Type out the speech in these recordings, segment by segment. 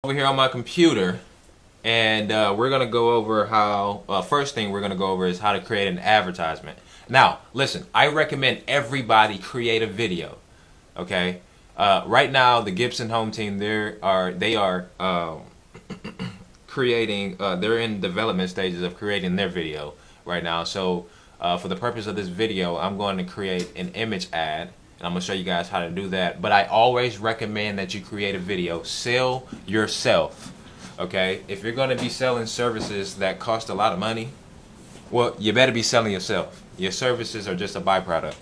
Over here on my computer, and we're gonna go over how. First thing we're gonna go over is how to create an advertisement. Now, listen, I recommend everybody create a video. Okay, right now the Gibson Home team they are creating. They're in development stages of creating their video right now. So for the purpose of this video, I'm going to create an image ad. And I'm going to show you guys how to do that. But I always recommend that you create a video. Sell yourself. Okay? If you're going to be selling services that cost a lot of money, well, you better be selling yourself. Your services are just a byproduct.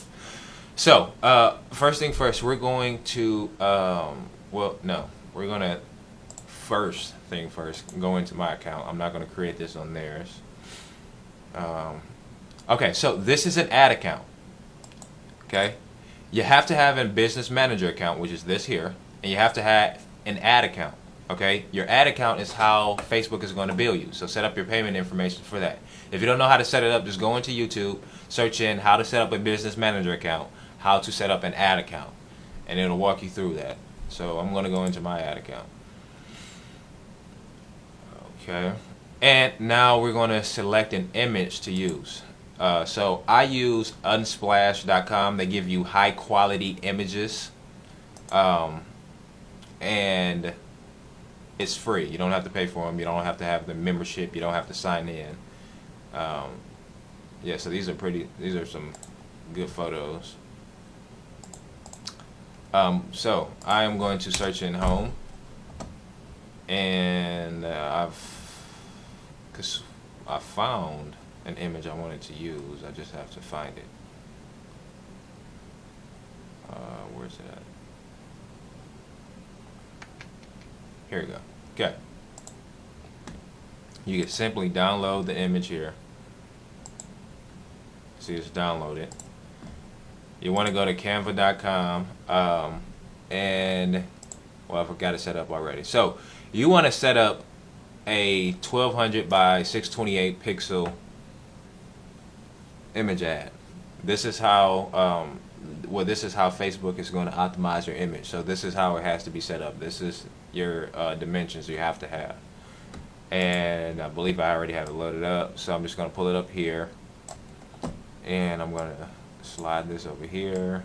So, first thing first, we're going to, we're going to, first thing first, go into my account. I'm not going to create this on theirs. Okay, so this is an ad account. Okay? You have to have a business manager account, which is this here, and you have to have an ad account. Okay, your ad account is how Facebook is going to bill you. So set up your payment information for that. If you don't know how to set it up, just go into YouTube, search in how to set up a business manager account, how to set up an ad account, and it'll walk you through that. So I'm going to go into my ad account. Okay, and now we're going to select an image to use. So I use unsplash.com. They give you high quality images, and it's free. You don't have to pay for them. You don't have to have the membership. You don't have to sign in. Yeah, so these are some good photos. So I am going to search in home, and I found an image I wanted to use. I just have to find it. Where's it at? Here we go. Okay. You can simply download the image here. See, it's downloaded. You want to go to canva.com, and well, I forgot to set up already. So you want to set up a 1200 by 628 pixel image ad. This is how this is how Facebook is going to optimize your image. So this is how it has to be set up. This is your dimensions you have to have. And I believe I already have it loaded up. So I'm just going to pull it up here, and I'm going to slide this over here.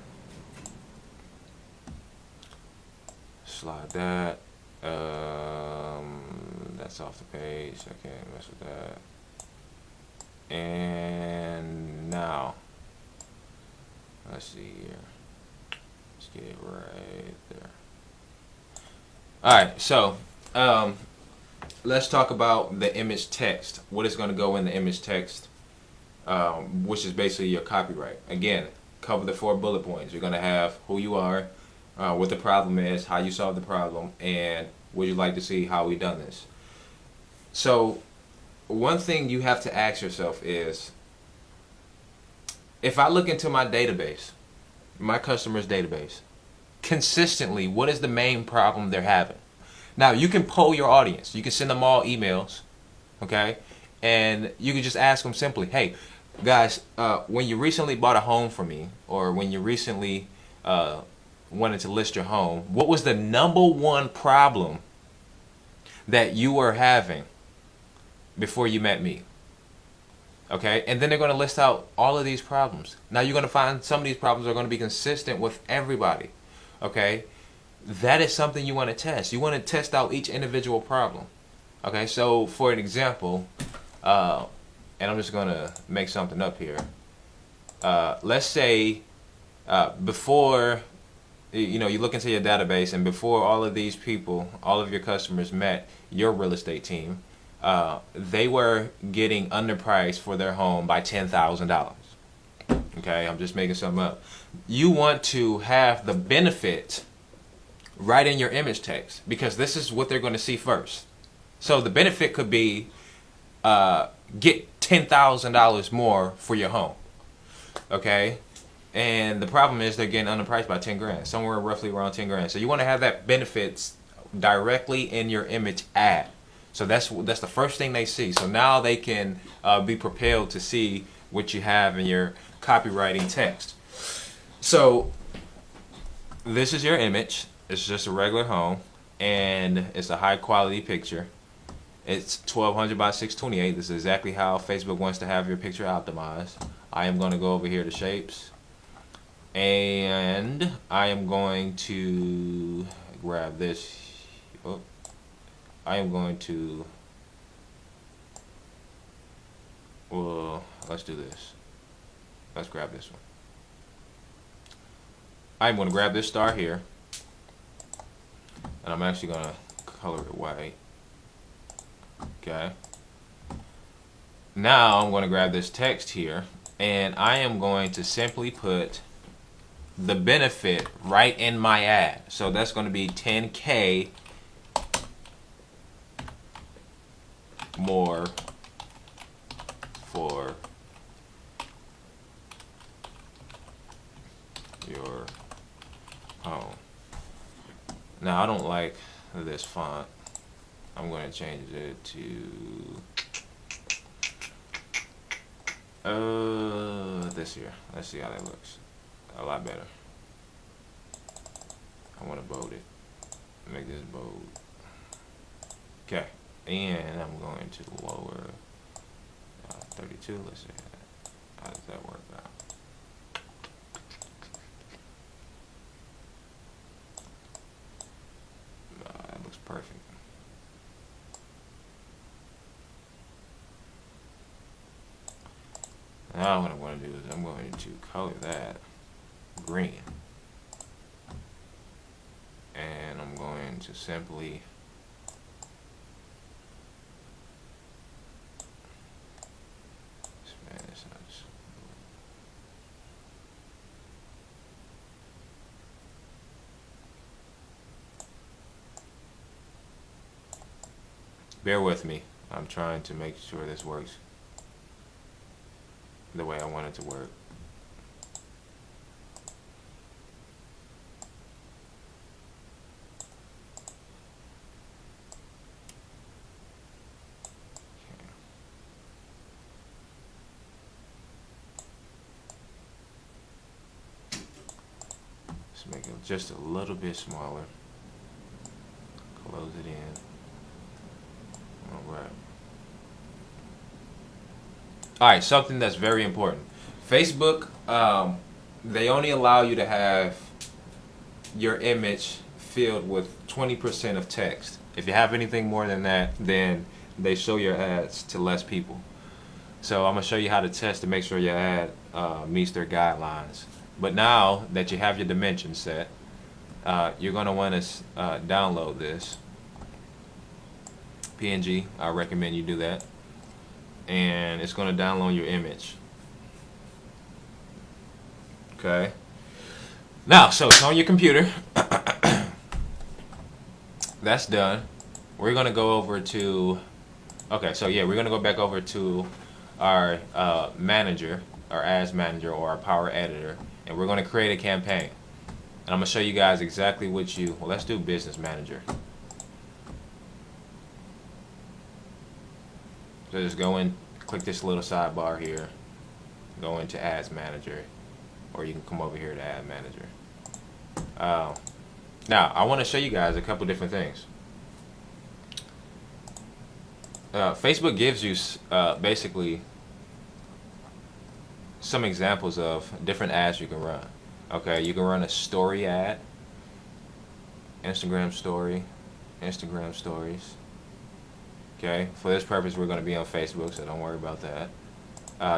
Slide that. That's off the page. I can't mess with that. And now, let's see here. Let's get it right there. Alright, so let's talk about the image text. What is going to go in the image text, which is basically your copyright. Again, cover the 4 bullet points. You're going to have who you are, what the problem is, how you solve the problem, and would you like to see how we done this. So one thing you have to ask yourself is, if I look into my database, my customers' database, consistently, what is the main problem they're having? Now, you can poll your audience. You can send them all emails, okay? And you can just ask them simply, hey, guys, when you recently bought a home from me, or when you recently wanted to list your home, what was the #1 problem that you were having before you met me? Okay, and then they're going to list out all of these problems. Now you're going to find some of these problems are going to be consistent with everybody. Okay, that is something you want to test. You want to test out each individual problem. Okay, so for an example, and I'm just going to make something up here. Let's say before you look into your database, and before all of these people, all of your customers met your real estate team, they were getting underpriced for their home by $10,000. Okay, I'm just making something up. You want to have the benefit right in your image text, because this is what they're going to see first. So the benefit could be get $10,000 more for your home. Okay, and the problem is they're getting underpriced by 10 grand, somewhere roughly around 10 grand. So you want to have that benefits directly in your image ad. So that's the first thing they see. So now they can be propelled to see what you have in your copywriting text. So this is your image. It's just a regular home. and it's a high quality picture. It's 1200 by 628. This is exactly how Facebook wants to have your picture optimized. I am going to go over here to shapes, and I am going to grab this. Oh, I am going to, well, let's do this. Let's grab this one. I'm going to grab this star here, and I'm actually going to color it white. Okay. Now I'm going to grab this text here, and I am going to simply put the benefit right in my ad. So that's going to be 10K more for your home. Now I don't like this font. I'm going to change it to this here. Let's see how that looks. A lot better. I want to bold it. Make this bold. Okay. And I'm going to lower 32. Let's see. How does that work out? That looks perfect. Now what I'm going to do is I'm going to color that green. And I'm going to simply expand this out. Bear with me. I'm trying to make sure this works the way I want it to work. Let's make it just a little bit smaller. Close it in. Alright. Alright, something that's very important. Facebook, they only allow you to have your image filled with 20% of text. If you have anything more than that, then they show your ads to less people. So I'm going to show you how to test to make sure your ad meets their guidelines. But now that you have your dimensions set, you're going to want to download this PNG. I recommend you do that. And it's going to download your image. Okay. Now, so it's on your computer. That's done. We're going to go over to, okay, so yeah, we're going to go back over to our manager, our ads manager, or our power editor, and we're going to create a campaign. And I'm going to show you guys exactly what you, well, let's do business manager. So just go in, click this little sidebar here, go into ads manager, or you can come over here to ad manager. Now, I want to show you guys a couple different things. Facebook gives you basically some examples of different ads you can run. Okay, you can run a story ad, Instagram story, Instagram stories. Okay, for this purpose we're going to be on Facebook, so don't worry about that.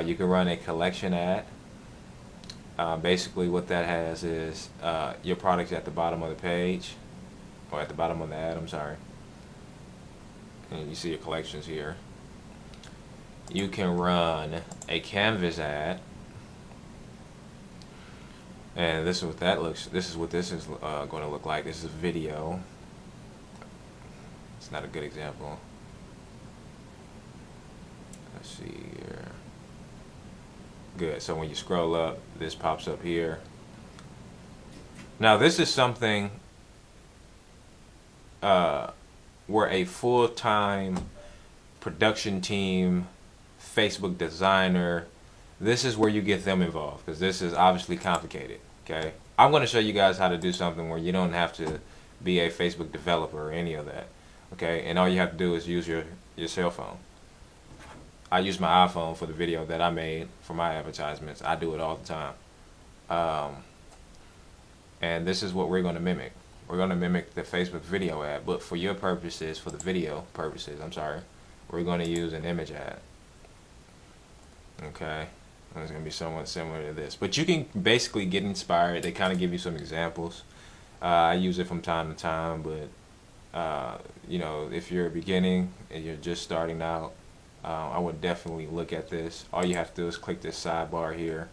You can run a collection ad. Basically what that has is your product's at the bottom of the page, or at the bottom of the ad, I'm sorry. And you see your collections here. You can run a canvas ad. And this is what that looks, this is what this is going to look like. This is a video. It's not a good example. Let's see here. Good. So when you scroll up, this pops up here. Now this is something where a full-time production team, Facebook designer, this is where you get them involved, because this is obviously complicated. Okay, I'm going to show you guys how to do something where you don't have to be a Facebook developer or any of that. Okay, and all you have to do is use your cell phone. I use my iPhone for the video that I made for my advertisements. I do it all the time. And this is what we're going to mimic. We're going to mimic the Facebook video ad, but for your purposes, for the video purposes, I'm sorry, we're going to use an image ad. Okay, and it's going to be somewhat similar to this. But you can basically get inspired. They kind of give you some examples. I use it from time to time, but you know, if you're beginning and you're just starting out, I would definitely look at this. All you have to do is click this sidebar here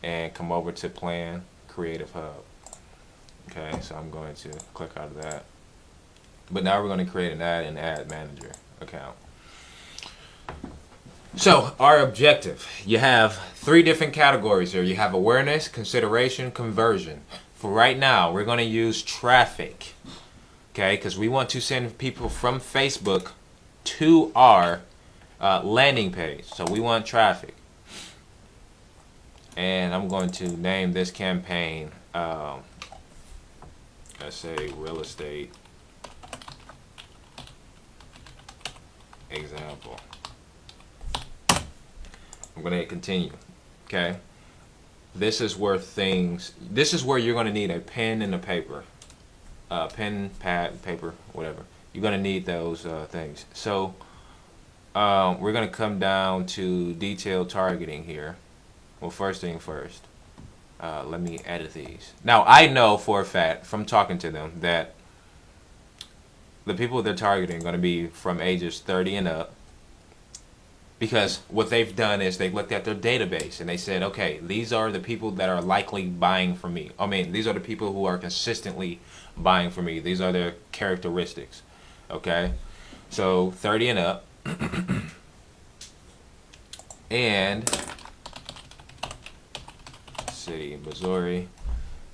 and come over to Plan Creative Hub. Okay, so I'm going to click out of that. But now we're going to create an ad in Ad Manager account. So our objective, you have 3 different categories here. You have awareness, consideration, conversion. For right now, we're going to use traffic. Okay, because we want to send people from Facebook to our landing page. So we want traffic. And I'm going to name this campaign, let's say real estate example. I'm going to hit continue. Okay. This is where you're going to need a pen and a paper. Pen, pad, paper, whatever. You're going to need those things. So we're going to come down to detailed targeting here. Well, first thing first, let me edit these. Now, I know for a fact from talking to them that the people they're targeting are going to be from ages 30 and up, because what they've done is they've looked at their database and they said, okay, these are the people that are likely buying from me. I mean, these are the people who are consistently buying from me. These are their characteristics. Okay, so 30 and up. And City, Missouri.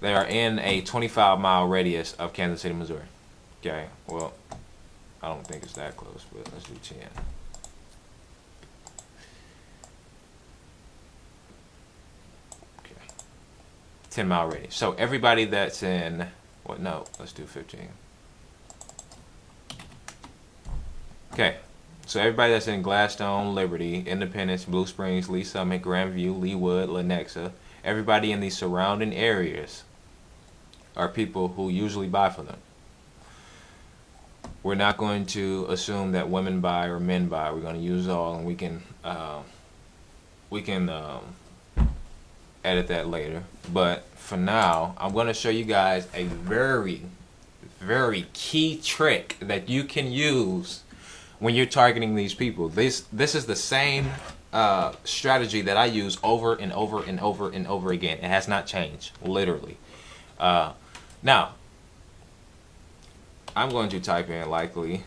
They are in a 25-mile radius of Kansas City, Missouri. Okay, well, I don't think it's that close, but let's do 10. Okay, 10-mile radius. So everybody that's in, well, no, let's do 15. Okay, so everybody that's in Gladstone, Liberty, Independence, Blue Springs, Lee Summit, Grandview, Leawood, Lenexa, everybody in these surrounding areas are people who usually buy from them. We're not going to assume that women buy or men buy. We're going to use all, and we can edit that later. But for now, I'm going to show you guys a very, very key trick that you can use when you're targeting these people. This is the same strategy that I use over and over and over and over again. It has not changed, literally. Now, I'm going to type in likely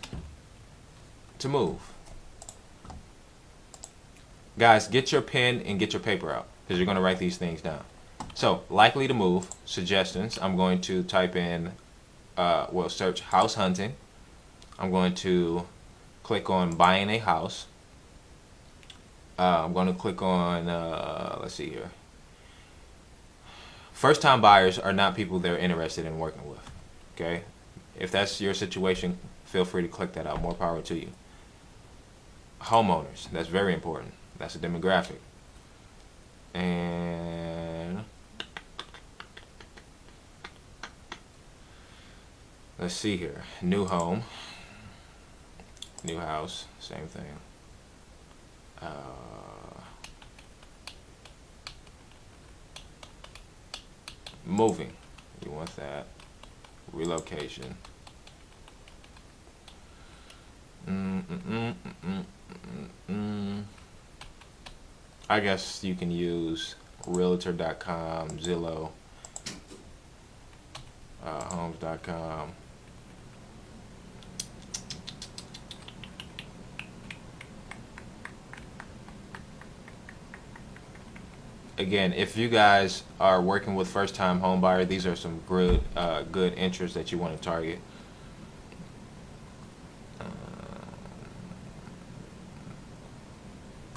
to move. Guys, get your pen and get your paper out, because you're going to write these things down. So, likely to move, suggestions. I'm going to type in, search house hunting. I'm going to click on buying a house. I'm going to click on, let's see here. First time buyers are not people they're interested in working with. Okay? If that's your situation, feel free to click that out. More power to you. Homeowners, that's very important. That's a demographic. And let's see here. New home. New house, same thing. Moving, you want that. Relocation. I guess you can use Realtor.com, Zillow, Homes.com. Again, if you guys are working with first-time home buyer, these are some good interests that you want to target.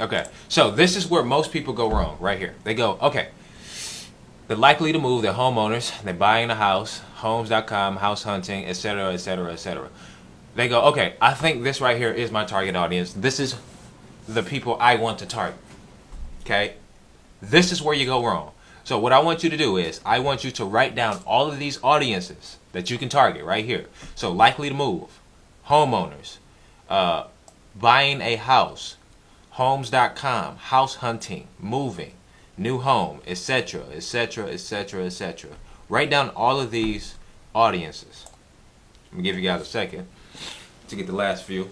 Okay, so this is where most people go wrong, right here. They go, okay, They're likely to move. They're homeowners. They're buying a house. Homes.com, house hunting, etc., etc., etc. They go, okay, I think this right here is my target audience. This is the people I want to target. Okay? This is where you go wrong. So what I want you to do is I want you to write down all of these audiences that you can target right here. So likely to move, homeowners, buying a house, homes.com, house hunting, moving, new home, etc., etc., etc., etc. Write down all of these audiences. Let me give you guys a second to get the last few.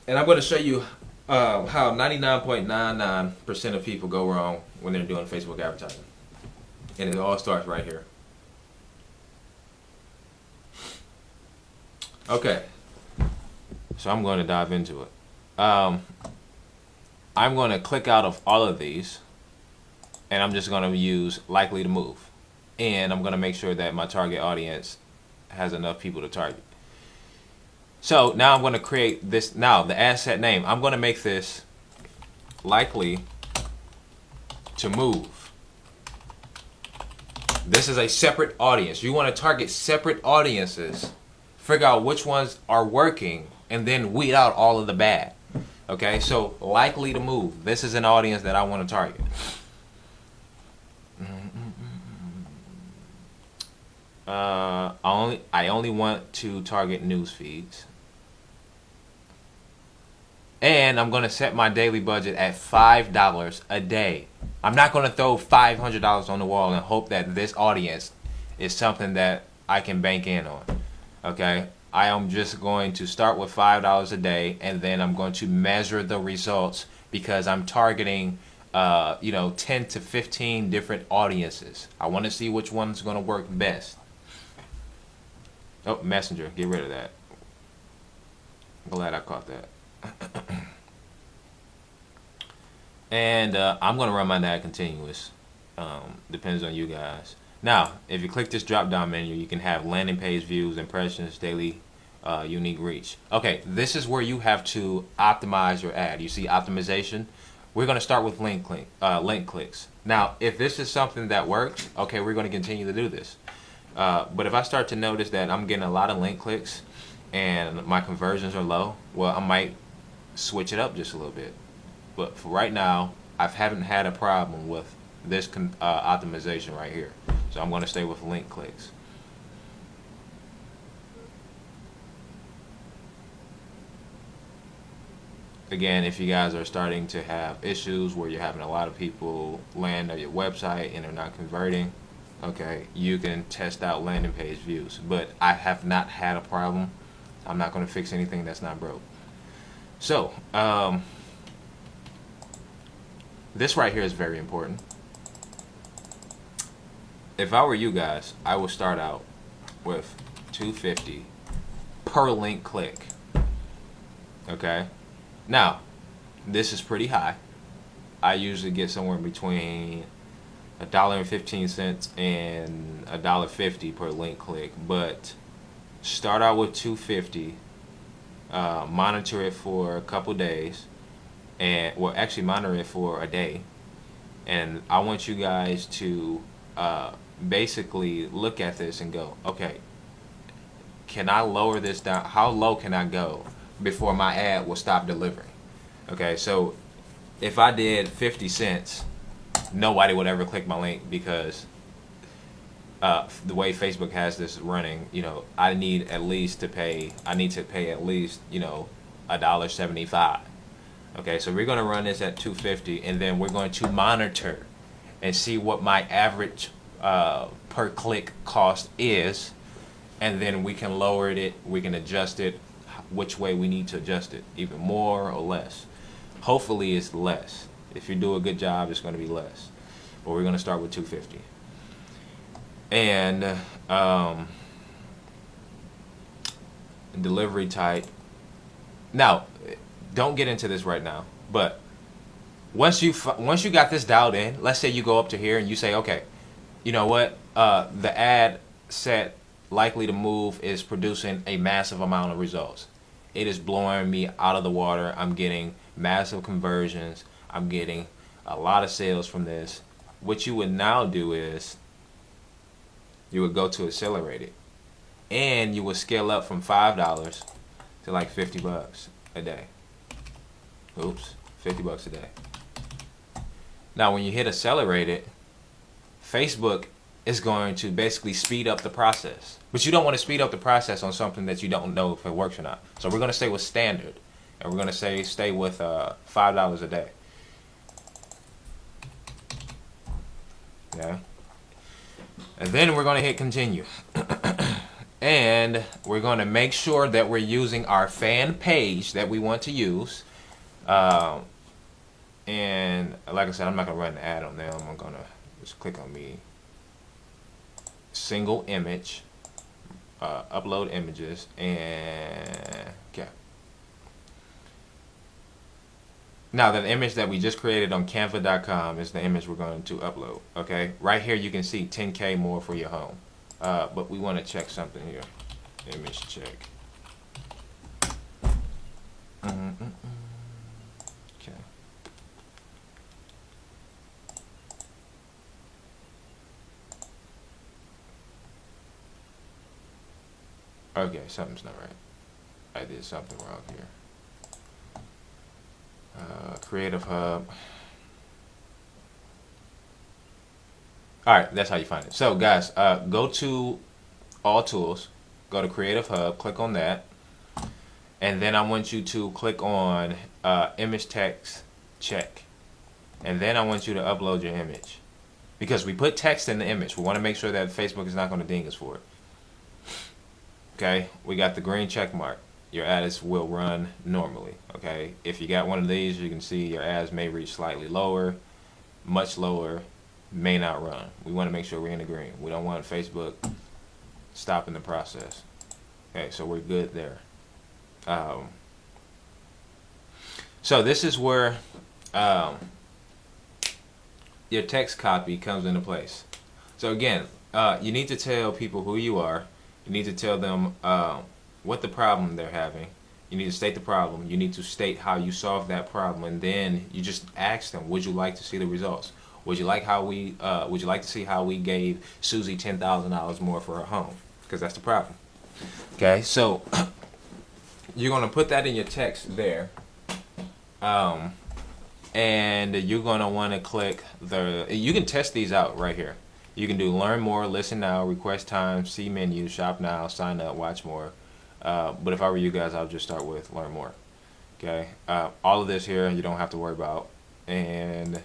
And I'm going to show you how 99.99% of people go wrong when they're doing Facebook advertising. And it all starts right here. Okay. So I'm going to dive into it. I'm going to click out of all of these, and I'm just going to use likely to move. And I'm going to make sure that my target audience has enough people to target. So now I'm going to create this. Now the ad set name, I'm going to make this likely to move. This is a separate audience. You want to target separate audiences, figure out which ones are working, and then weed out all of the bad. Okay, so likely to move. This is an audience that I want to target. I only want to target news feeds. And I'm going to set my daily budget at $5 a day. I'm not going to throw $500 on the wall and hope that this audience is something that I can bank in on. Okay? I am just going to start with $5 a day, and then I'm going to measure the results because I'm targeting 10 to 15 different audiences. I want to see which one's going to work best. Oh, Messenger, get rid of that. I'm glad I caught that. And I'm going to run my ad continuous. Depends on you guys. Now, if you click this drop down menu, you can have landing page views, impressions, daily unique reach. Okay, this is where you have to optimize your ad. You see optimization? We're going to start with link clicks. Now, if this is something that works, okay, we're going to continue to do this. But if I start to notice that I'm getting a lot of link clicks and my conversions are low, well, I might switch it up just a little bit. But for right now, I haven't had a problem with this optimization right here. So I'm going to stay with link clicks. Again, if you guys are starting to have issues where you're having a lot of people land on your website and they're not converting, okay, you can test out landing page views. But I have not had a problem. I'm not going to fix anything that's not broke. So, this right here is very important. If I were you guys, I would start out with $2.50 per link click. Okay? Now, this is pretty high. I usually get somewhere between $1.15 and $1.50 per link click, but start out with $2.50. Monitor it for a couple days, and well, actually monitor it for a day, and I want you guys to basically look at this and go, okay, can I lower this down? How low can I go before my ad will stop delivering? Okay, so if I did 50 cents, nobody would ever click my link because the way Facebook has this running, I need to pay at least, $1.75. Okay, so we're going to run this at $2.50, and then we're going to monitor and see what my average per click cost is, and then we can lower it, we can adjust it, which way we need to adjust it, even more or less. Hopefully it's less. If you do a good job, it's going to be less. But we're going to start with $2.50. And delivery type. Now, don't get into this right now, but once you got this dialed in, let's say you go up to here and you say, okay, you know what, the ad set likely to move is producing a massive amount of results. It is blowing me out of the water. I'm getting massive conversions. I'm getting a lot of sales from this. what you would now do is you would go to Accelerate It, and you would scale up from $5 to like $50 a day. Oops, $50 a day. Now, when you hit Accelerate It, Facebook is going to basically speed up the process. But you don't want to speed up the process on something that you don't know if it works or not. So we're going to stay with standard, and we're going to stay with $5 a day. Yeah. And then we're going to hit continue. And we're going to make sure that we're using our fan page that we want to use. And like I said, I'm not going to run an ad on them. I'm going to just click on me. Single image. Upload images. And okay. Now, the image that we just created on Canva.com is the image we're going to upload. Okay, right here you can see 10K more for your home. But we want to check something here. Image check. Okay. Okay, something's not right. I did something wrong here. Creative Hub. Alright, that's how you find it. So guys, go to All Tools, go to Creative Hub, click on that, and then I want you to click on Image Text Check, and then I want you to upload your image, because we put text in the image. We want to make sure that Facebook is not going to ding us for it. Okay, we got the green check mark. Your ads will run normally. Okay, if you got one of these, you can see your ads may reach slightly lower, much lower, may not run. We want to make sure we're in the green. We don't want Facebook stopping the process. Okay, so we're good there. So this is where your text copy comes into place. So again, you need to tell people who you are. You need to tell them what the problem they're having. You need to state the problem. You need to state how you solve that problem, and then you just ask them, would you like to see the results? Would you like to see how we gave Susie $10,000 more for her home? Because that's the problem. Okay, so you're gonna put that in your text there, and you're gonna want to click the. You can test these out right here. You can do learn more, listen now, request time, see menu, shop now, sign up, watch more. But if I were you guys, I would just start with learn more. Okay, all of this here you don't have to worry about, and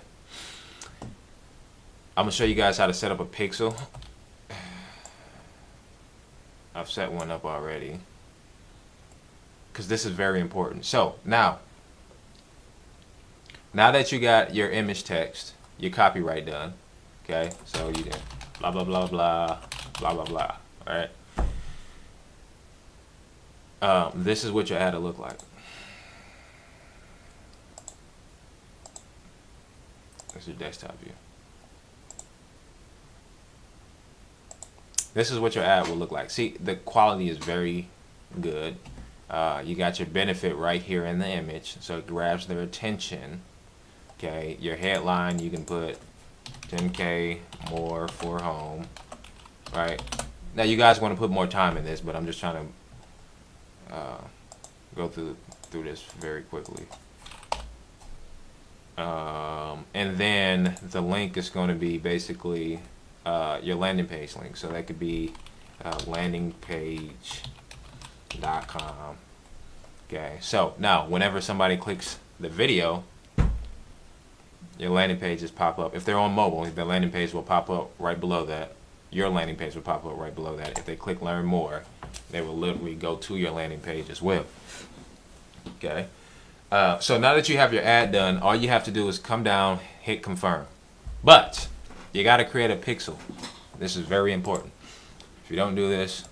I'm gonna show you guys how to set up a pixel. I've set one up already because this is very important. So now that you got your image text, your copyright done, okay, so you did blah blah blah blah blah blah blah. All right. This is what your ad will look like. That's your desktop view. This is what your ad will look like. See, the quality is very good. You got your benefit right here in the image, so it grabs their attention. Okay, your headline, you can put 10K more for home. Right? Now you guys want to put more time in this, but I'm just trying to go through this very quickly. And then the link is going to be basically your landing page link. So that could be landingpage.com. Okay, so now whenever somebody clicks the video, your landing pages pop up. If they're on mobile, the landing page will pop up right below that. Your landing page will pop up right below that. If they click learn more, they will literally go to your landing page as well. Okay, so now that you have your ad done, all you have to do is come down, hit confirm. But you got to create a pixel. This is very important. If you don't do this,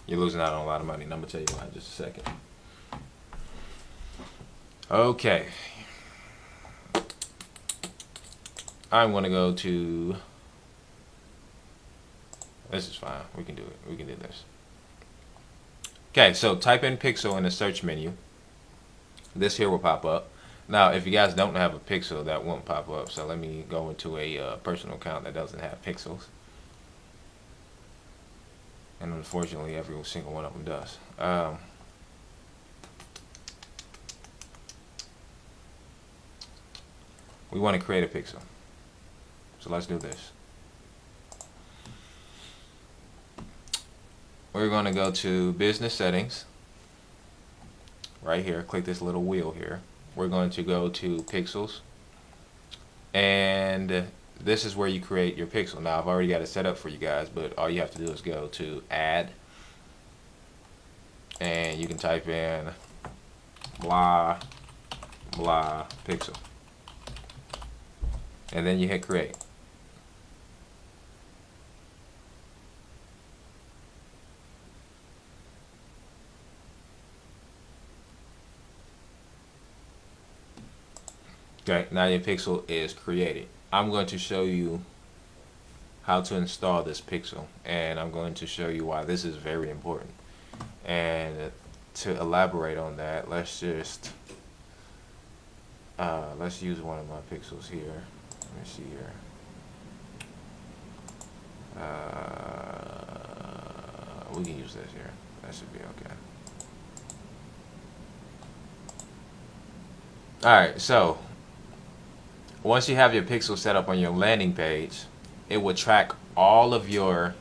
you're losing out on a lot of money. And I'm going to tell you why in just a second. Okay. I'm going to go to... This is fine. We can do it. We can do this. Okay, so type in pixel in the search menu. This here will pop up. Now, if you guys don't have a pixel, that won't pop up. So let me go into a personal account that doesn't have pixels. And unfortunately, every single one of them does. We want to create a pixel. So let's do this. We're going to go to business settings. Right here, click this little wheel here. We're going to go to pixels. And this is where you create your pixel. Now, I've already got it set up for you guys, but all you have to do is go to add. And you can type in blah, blah, pixel. And then you hit create. Okay, now your pixel is created. I'm going to show you how to install this pixel, and I'm going to show you why this is very important. And to elaborate on that, let's just let's use one of my pixels here. Let me see here. We can use this here. That should be okay. Alright, so once you have your pixel set up on your landing page, it will track all of your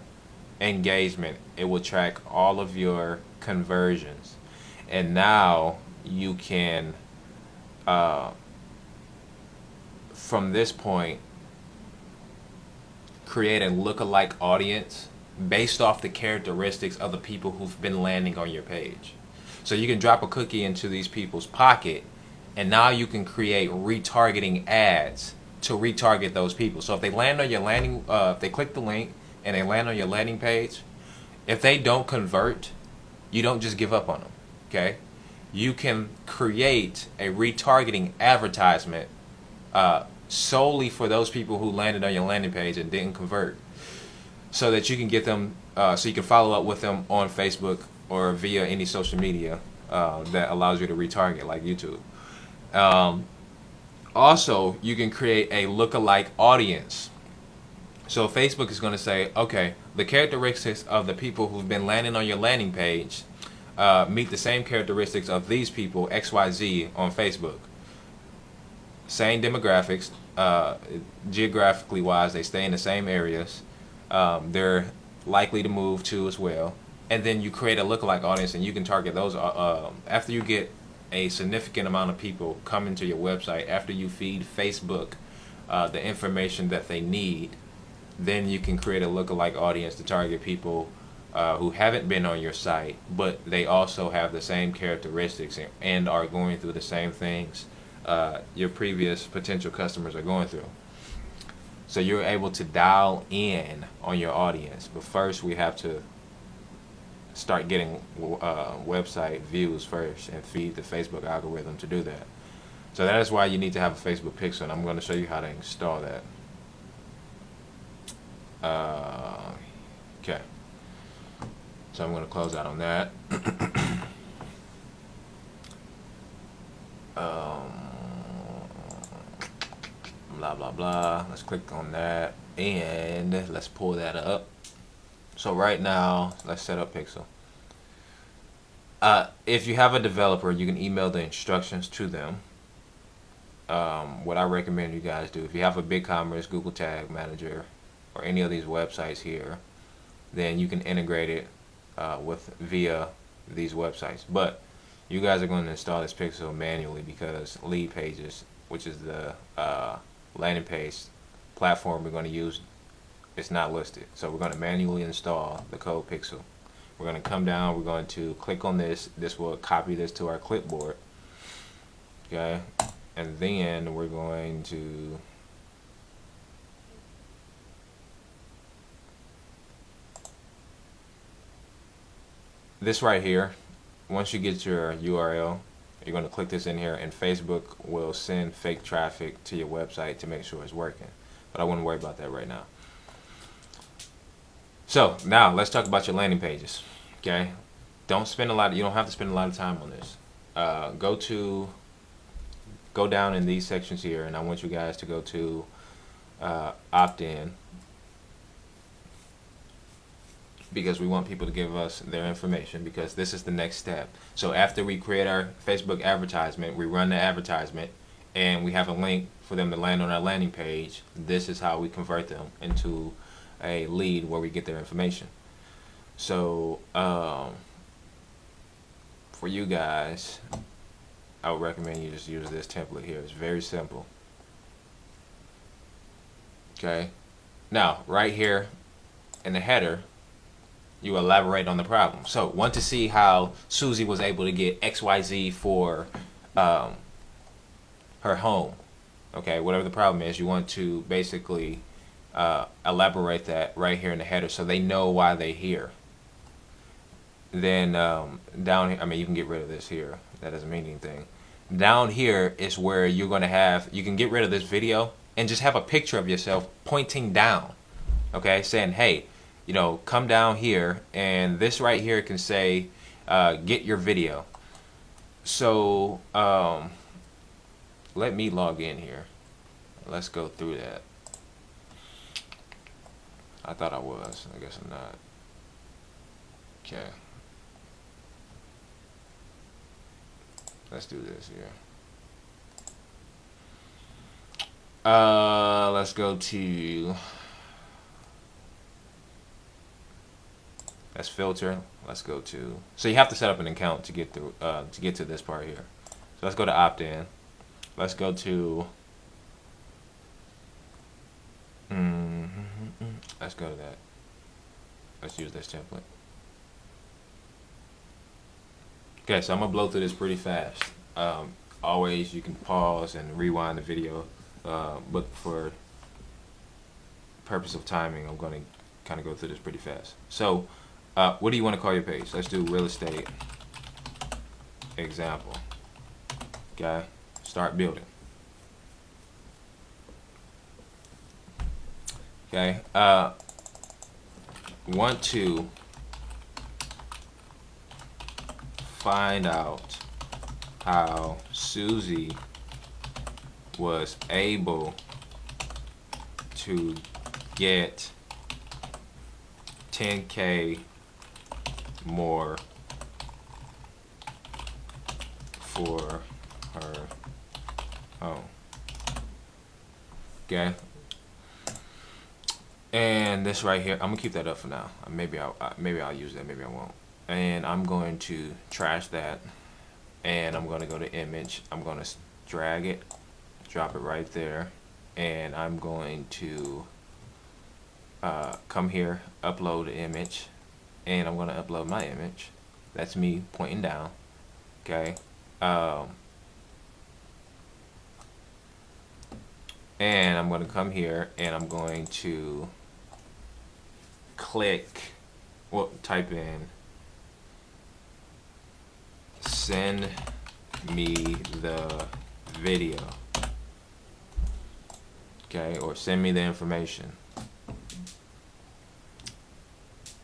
engagement. It will track all of your conversions. And now you can, from this point, create a lookalike audience based off the characteristics of the people who've been landing on your page. So you can drop a cookie into these people's pocket, and now you can create retargeting ads to retarget those people. So if they land on your landing, if they click the link and they land on your landing page, if they don't convert, you don't just give up on them, okay? You can create a retargeting advertisement solely for those people who landed on your landing page and didn't convert, so that you can get them, so you can follow up with them on Facebook or via any social media that allows you to retarget, like YouTube. Also, you can create a lookalike audience. So Facebook is going to say, okay, the characteristics of the people who've been landing on your landing page meet the same characteristics of these people, XYZ, on Facebook. Same demographics, geographically wise, they stay in the same areas. They're likely to move too as well. And then you create a lookalike audience, and you can target those after you get a significant amount of people coming to your website, after you feed Facebook the information that they need. Then you can create a lookalike audience to target people who haven't been on your site, but they also have the same characteristics and are going through the same things your previous potential customers are going through. So you're able to dial in on your audience. But first, we have to start getting website views first and feed the Facebook algorithm to do that. So that is why you need to have a Facebook pixel, and I'm going to show you how to install that. Okay, so I'm going to close out on that. Blah blah blah. Let's click on that and let's pull that up. So right now, let's set up Pixel. If you have a developer, you can email the instructions to them. What I recommend you guys do, if you have a BigCommerce, Google Tag Manager, or any of these websites here, then you can integrate it via these websites. But you guys are going to install this Pixel manually because Lead Pages, which is the landing page platform we're going to use, it's not listed. So we're going to manually install the code Pixel. We're going to come down, we're going to click on this. This will copy this to our clipboard. Okay, and then we're going to this right here. Once you get your URL, you're going to click this in here, and Facebook will send fake traffic to your website to make sure it's working. But I wouldn't worry about that right now. So now let's talk about your landing pages. Okay, you don't have to spend a lot of time on this. Go to go down in these sections here, and I want you guys to go to opt-in, because we want people to give us their information, because this is the next step. So after we create our Facebook advertisement, we run the advertisement, and we have a link for them to land on our landing page. This is how we convert them into a lead where we get their information. So for you guys, I would recommend you just use this template here. It's very simple. Okay, now right here in the header, you elaborate on the problem. So want to see how Susie was able to get XYZ for her home. Okay, whatever the problem is, you want to basically elaborate that right here in the header so they know why they're here. Then down here, I mean, you can get rid of this here. That doesn't mean anything. Down here is where you're going to have, you can get rid of this video and just have a picture of yourself pointing down. Okay, saying, hey, you know, come down here, and this right here can say, get your video. So let me log in here. Let's go through that. I thought I was. I guess I'm not. Okay. Let's do this here. Let's go to, let's filter. Let's go to, so you have to set up an account to get to this part here. So let's go to opt-in. Let's go to let's go to that. Let's use this template. Okay, so I'm gonna blow through this pretty fast. Always, you can pause and rewind the video, but for purpose of timing, I'm gonna kind of go through this pretty fast. So, what do you want to call your page? Let's do real estate example. Okay, start building. Okay, want to find out how Susie was able to get 10K more for her home. Okay. And this right here, I'm gonna keep that up for now. Maybe I'll use that, maybe I won't. And I'm going to trash that, and I'm gonna go to image. I'm gonna drag it, drop it right there, and I'm going to come here, upload the image, and I'm gonna upload my image. That's me pointing down. Okay. And I'm gonna come here, and I'm going to click, well, type in, send me the video. Okay, or send me the information.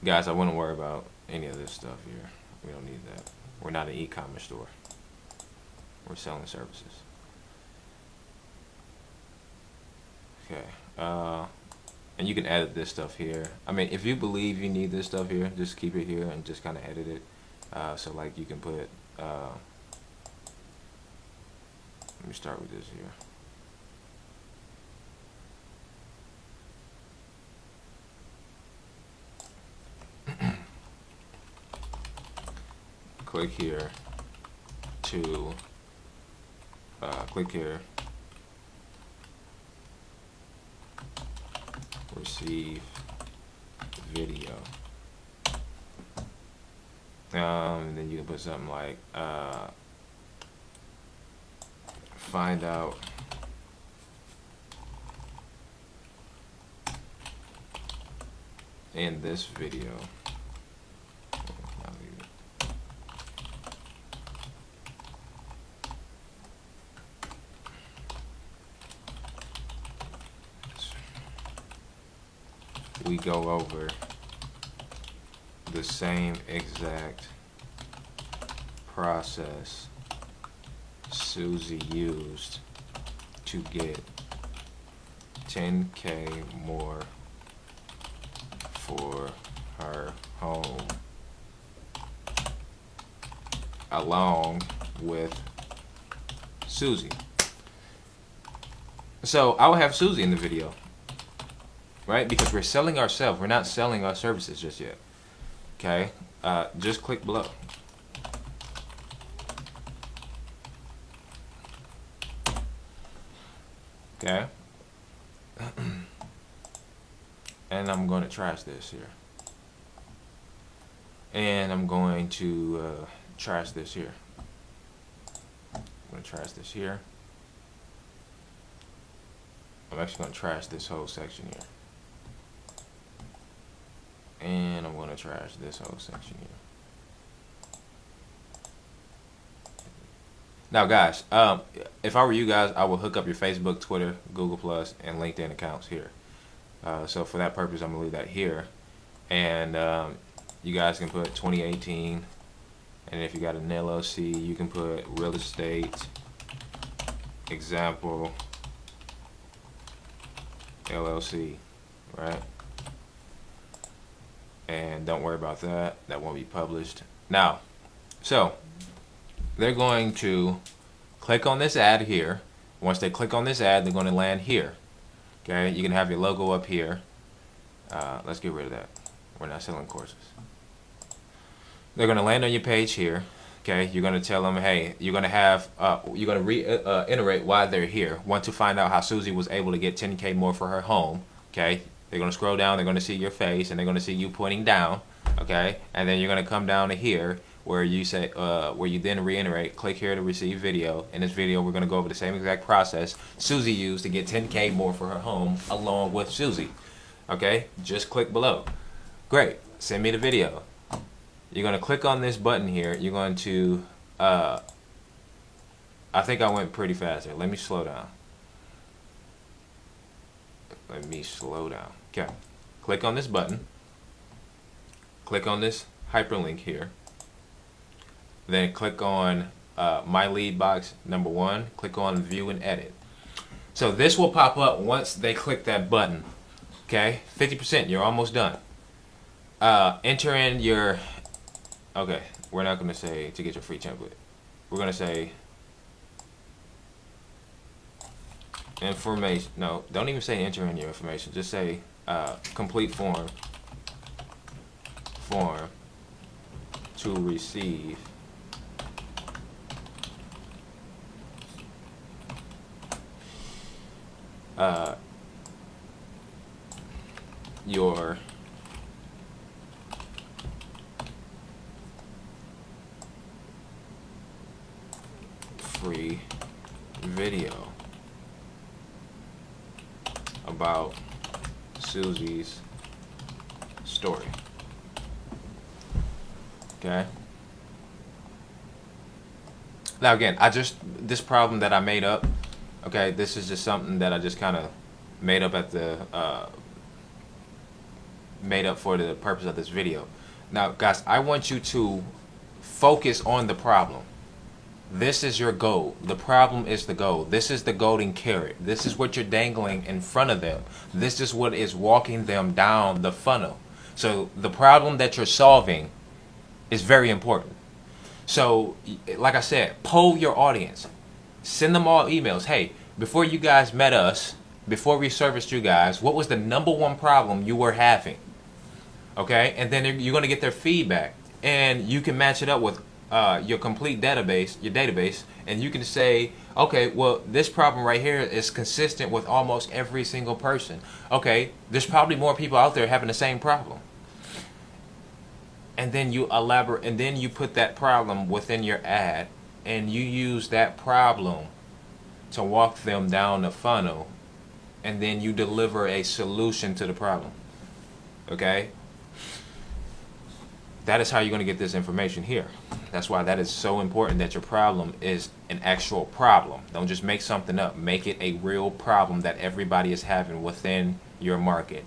Guys, I wouldn't worry about any of this stuff here. We don't need that. We're not an e-commerce store. We're selling services. Okay, and you can edit this stuff here. I mean, if you believe you need this stuff here, just keep it here and just kind of edit it. So like you can put, let me start with this here. Click here to, click here, receive video. And then you can put something like, find out in this video. We go over the same exact process Susie used to get 10K more for her home, along with Susie. So I will have Susie in the video, right? Because we're selling ourselves. We're not selling our services just yet. Okay? Just click below. Okay? And I'm going to trash this here. And I'm going to trash this here. I'm going to trash this here. I'm actually going to trash this whole section here. And I'm going to trash this whole section here. Now, guys, if I were you guys, I would hook up your Facebook, Twitter, Google Plus, and LinkedIn accounts here. So for that purpose, I'm going to leave that here. And you guys can put 2018. And if you got an LLC, you can put real estate example LLC, right? And don't worry about that. That won't be published. Now, so they're going to click on this ad here. Once they click on this ad, they're going to land here. Okay, you can have your logo up here. Let's get rid of that. We're not selling courses. They're going to land on your page here. Okay, you're going to tell them, hey, you're going to have, you're going to reiterate why they're here. Want to find out how Susie was able to get 10K more for her home. Okay, they're going to scroll down. They're going to see your face, and they're going to see you pointing down. Okay, and then you're going to come down to here where you say, where you then reiterate. Click here to receive video. In this video, we're going to go over the same exact process Susie used to get 10K more for her home, along with Susie. Okay, just click below. Great. Send me the video. You're going to click on this button here. You're going to, I think I went pretty fast there. Let me slow down. Let me slow down. Okay. Click on this button. Click on this hyperlink here. Then click on My Lead Box number 1. Click on View and Edit. So this will pop up once they click that button. Okay. 50%. You're almost done. Enter in your... Okay, we're not going to say to get your free template. We're going to say information. No, don't even say enter in your information. Just say complete form to receive your free video about Susie's story. Okay. Now again, this problem that I made up, okay, this is just something that I just kind of made up at the made up for the purpose of this video. Now guys, I want you to focus on the problem. This is your goal. The problem is the goal. This is the golden carrot. This is what you're dangling in front of them. This is what is walking them down the funnel. So the problem that you're solving is very important. So like I said, poll your audience. Send them all emails. Hey, before you guys met us, before we serviced you guys, what was the #1 problem you were having? Okay, and then you're going to get their feedback. And you can match it up with your complete database, your database, and you can say, okay, well, this problem right here is consistent with almost every single person. Okay, there's probably more people out there having the same problem. And then you elaborate, and then you put that problem within your ad, and you use that problem to walk them down the funnel, and then you deliver a solution to the problem. Okay? That is how you're going to get this information here. That's why that is so important, that your problem is an actual problem. Don't just make something up. Make it a real problem that everybody is having within your market.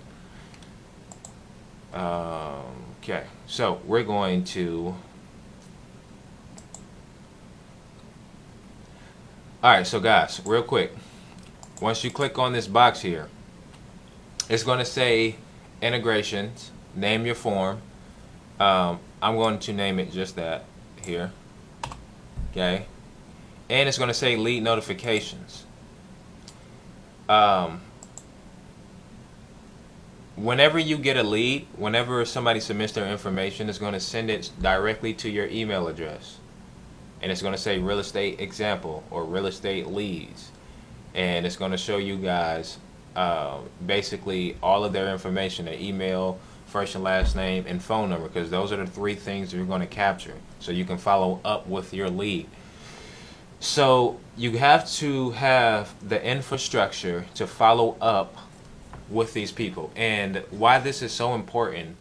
Okay, so we're going to All right, so guys, real quick, once you click on this box here, it's going to say integrations, name your form. I'm going to name it just that here. Okay. And it's going to say lead notifications. Whenever you get a lead, whenever somebody submits their information, it's going to send it directly to your email address. And it's going to say real estate example or real estate leads. And it's going to show you guys basically all of their information, their email, first and last name, and phone number, because those are the three things you're going to capture so you can follow up with your lead. So you have to have the infrastructure to follow up with these people. And why this is so important,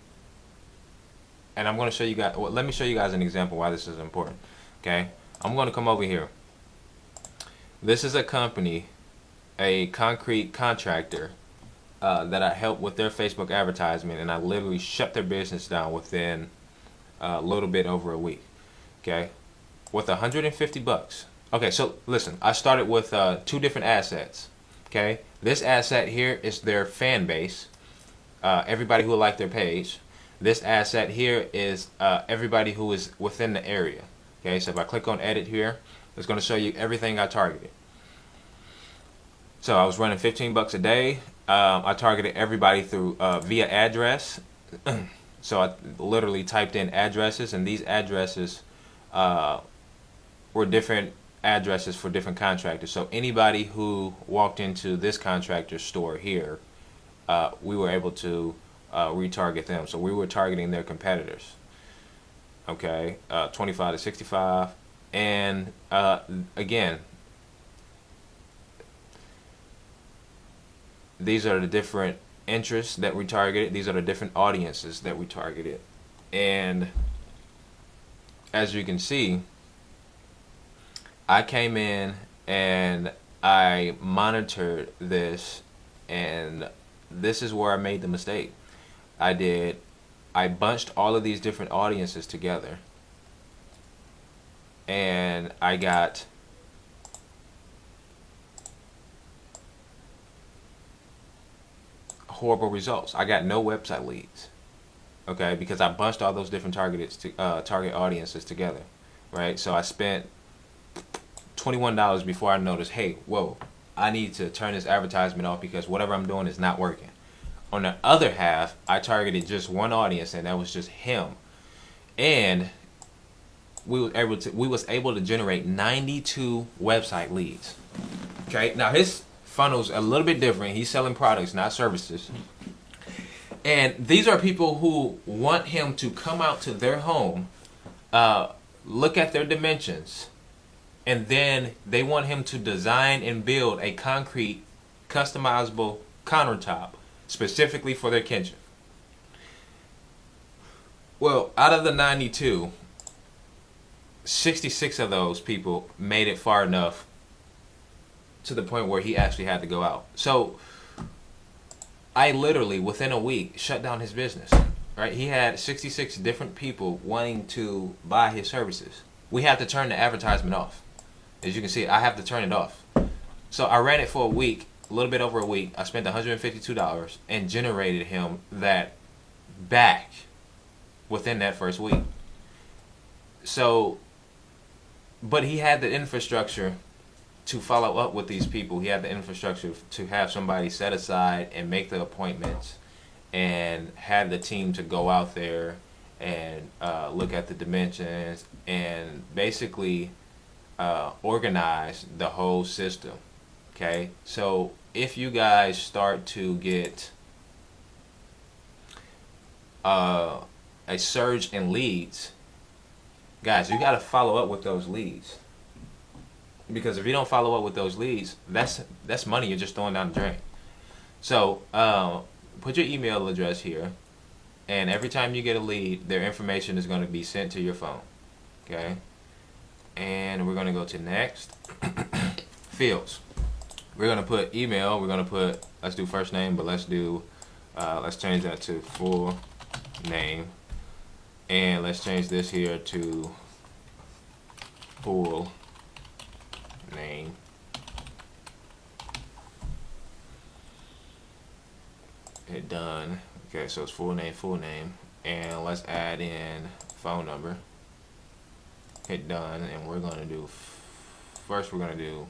and I'm going to show you guys, well, let me show you guys an example why this is important. Okay, I'm going to come over here. This is a company, a concrete contractor that I helped with their Facebook advertisement, and I literally shut their business down within a little bit over a week. Okay, with $150. Okay, so listen, I started with two different assets. Okay, this asset here is their fan base, everybody who liked their page. This asset here is everybody who is within the area. Okay, so if I click on edit here, it's going to show you everything I targeted. So I was running $15 a day. I targeted everybody through via address. So I literally typed in addresses, and these addresses were different addresses for different contractors. So anybody who walked into this contractor's store here, we were able to retarget them. So we were targeting their competitors. Okay, 25 to 65, and again, these are the different interests that we targeted. These are the different audiences that we targeted, and as you can see, I came in and I monitored this, and this is where I made the mistake. I bunched all of these different audiences together, and I got horrible results. I got no website leads, okay, because I bunched all those different target audiences together, right? So I spent $21 before I noticed, hey, whoa, I need to turn this advertisement off because whatever I'm doing is not working. On the other half, I targeted just one audience, and that was just him. And we was able to generate 92 website leads. Okay, now his funnel's a little bit different. He's selling products, not services. And these are people who want him to come out to their home, look at their dimensions, and then they want him to design and build a concrete, customizable countertop specifically for their kitchen. Well, out of the 92, 66 of those people made it far enough to the point where he actually had to go out. So I literally, within a week, shut down his business. Right? He had 66 different people wanting to buy his services. We have to turn the advertisement off. As you can see, I have to turn it off. So I ran it for a week, a little bit over a week. I spent $152 and generated him that back within that first week. So, but he had the infrastructure to follow up with these people. He had the infrastructure to have somebody set aside and make the appointments, and had the team to go out there and look at the dimensions and basically organize the whole system. Okay, so if you guys start to get a surge in leads, guys, you got to follow up with those leads. Because if you don't follow up with those leads, that's money you're just throwing down the drain. So put your email address here, and every time you get a lead, their information is going to be sent to your phone. Okay, and we're going to go to next. Fields. We're going to put email. We're going to put, let's do first name, but let's change that to full name, and let's change this here to full name. Hit done. Okay, so it's full name, and let's add in phone number. Hit done, and we're gonna do first. We're gonna do,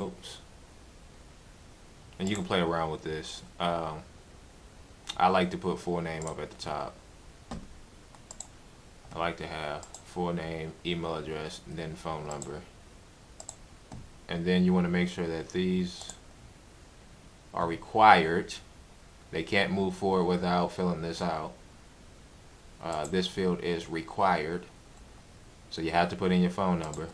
oops, and you can play around with this. I like to put full name up at the top. I like to have full name, email address, and then phone number. And then you want to make sure that these are required. They can't move forward without filling this out. This field is required, so you have to put in your phone number.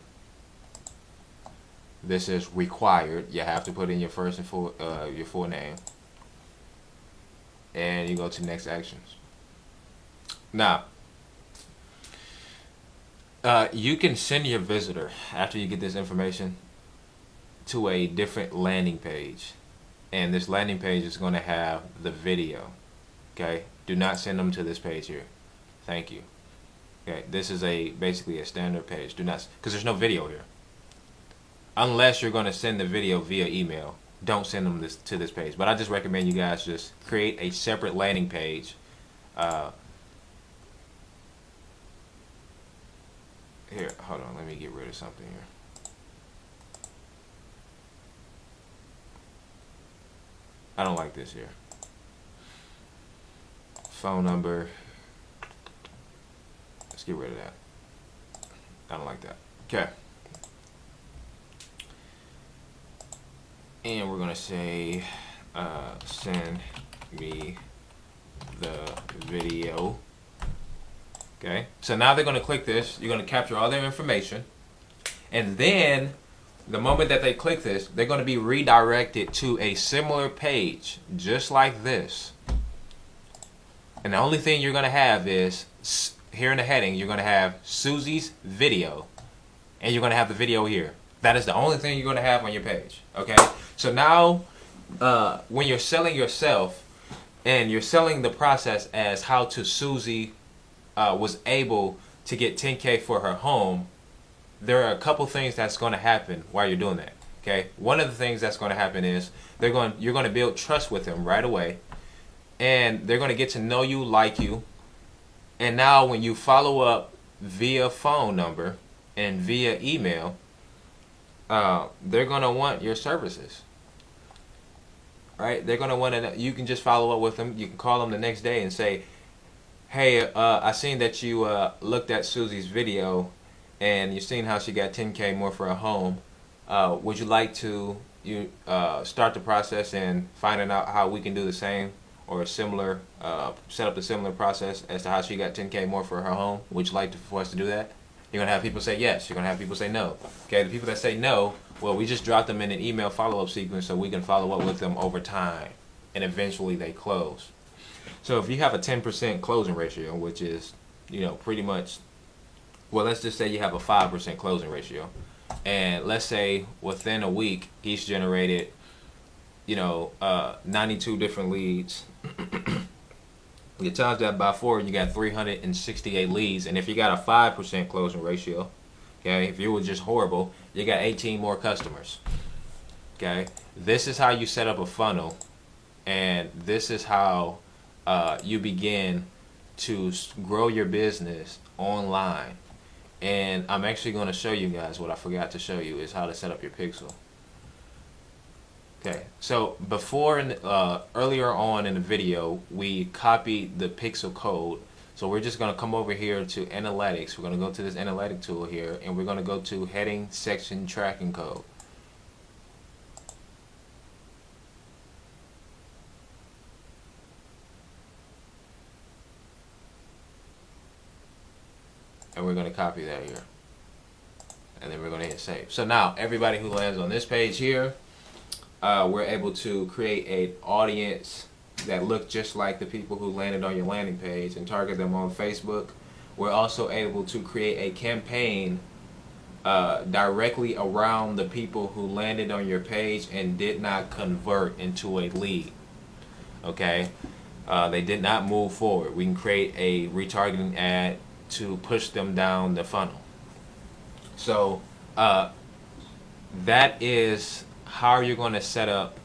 This is required. You have to put in your first and your full name, and you go to next actions. Now, you can send your visitor, after you get this information, to a different landing page, and this landing page is going to have the video. Okay, do not send them to this page here. Thank you. Okay, this is basically a standard page. Do not, because there's no video here. Unless you're going to send the video via email, don't send them to this page. But I just recommend you guys just create a separate landing page. Here, hold on, let me get rid of something here. I don't like this here. Phone number. Let's get rid of that. I don't like that. Okay. And we're gonna say, send me the video. Okay. So now they're gonna click this. You're gonna capture all their information, and then the moment that they click this, they're going to be redirected to a similar page, just like this. And the only thing you're going to have is, here in the heading, you're going to have Susie's video. And you're going to have the video here. That is the only thing you're going to have on your page. Okay? So now, when you're selling yourself, and you're selling the process as how to Susie was able to get 10K for her home, there are a couple things that's going to happen while you're doing that. Okay, one of the things that's going to happen is you're going to build trust with them right away, and they're going to get to know you, like you. And now when you follow up via phone number and via email, they're going to want your services. Right? They're going to want to. You can just follow up with them. You can call them the next day and say, "Hey, I seen that you looked at Susie's video, and you've seen how she got 10K more for a home. Would you like to start the process and finding out how we can do the same or similar, set up a similar process as to how she got 10K more for her home? Would you like for us to do that?" You're going to have people say yes. You're going to have people say no. Okay, the people that say no, well, we just dropped them in an email follow-up sequence so we can follow up with them over time, and eventually they close. So if you have a 10% closing ratio, which is, pretty much, well, let's just say you have a 5% closing ratio, and let's say within a week he's generated, 92 different leads. You times that by 4, you got 368 leads, and if you got a 5% closing ratio, okay, if you were just horrible, you got 18 more customers. Okay, this is how you set up a funnel, and this is how you begin to grow your business online. And I'm actually going to show you guys what I forgot to show you is how to set up your pixel. Okay, so earlier on in the video, we copied the pixel code. So we're just going to come over here to analytics. We're going to go to this analytic tool here, and we're going to go to heading section tracking code. And we're going to copy that here. And then we're going to hit save. So now everybody who lands on this page here, we're able to create an audience that look just like the people who landed on your landing page and target them on Facebook. We're also able to create a campaign directly around the people who landed on your page and did not convert into a lead. Okay, they did not move forward. We can create a retargeting ad to push them down the funnel. So that is how you're going to set up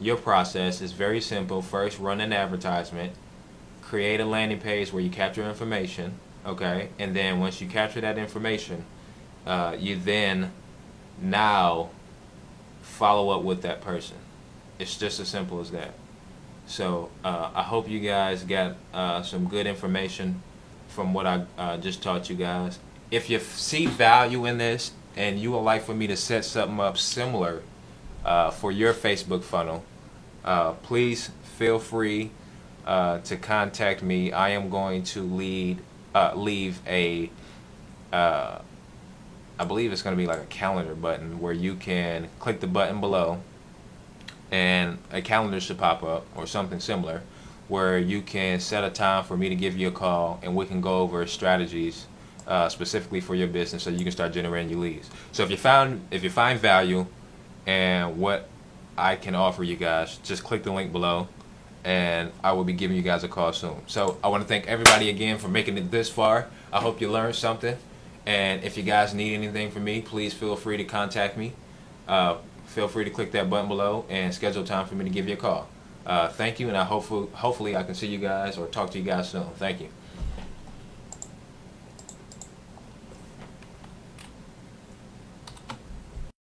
your process is very simple. First, run an advertisement, create a landing page where you capture information, okay? And then once you capture that information, you then now follow up with that person. It's just as simple as that. So I hope you guys got some good information from what I just taught you guys. If you see value in this and you would like for me to set something up similar for your Facebook funnel, please feel free to contact me. I am going to leave a, I believe it's going to be like a calendar button where you can click the button below and a calendar should pop up or something similar where you can set a time for me to give you a call and we can go over strategies specifically for your business so you can start generating your leads. So if you find value and what I can offer you guys, just click the link below and I will be giving you guys a call soon. So I want to thank everybody again for making it this far. I hope you learned something, and if you guys need anything from me, please feel free to contact me. Feel free to click that button below and schedule time for me to give you a call. Thank you, and hopefully I can see you guys or talk to you guys soon. Thank you.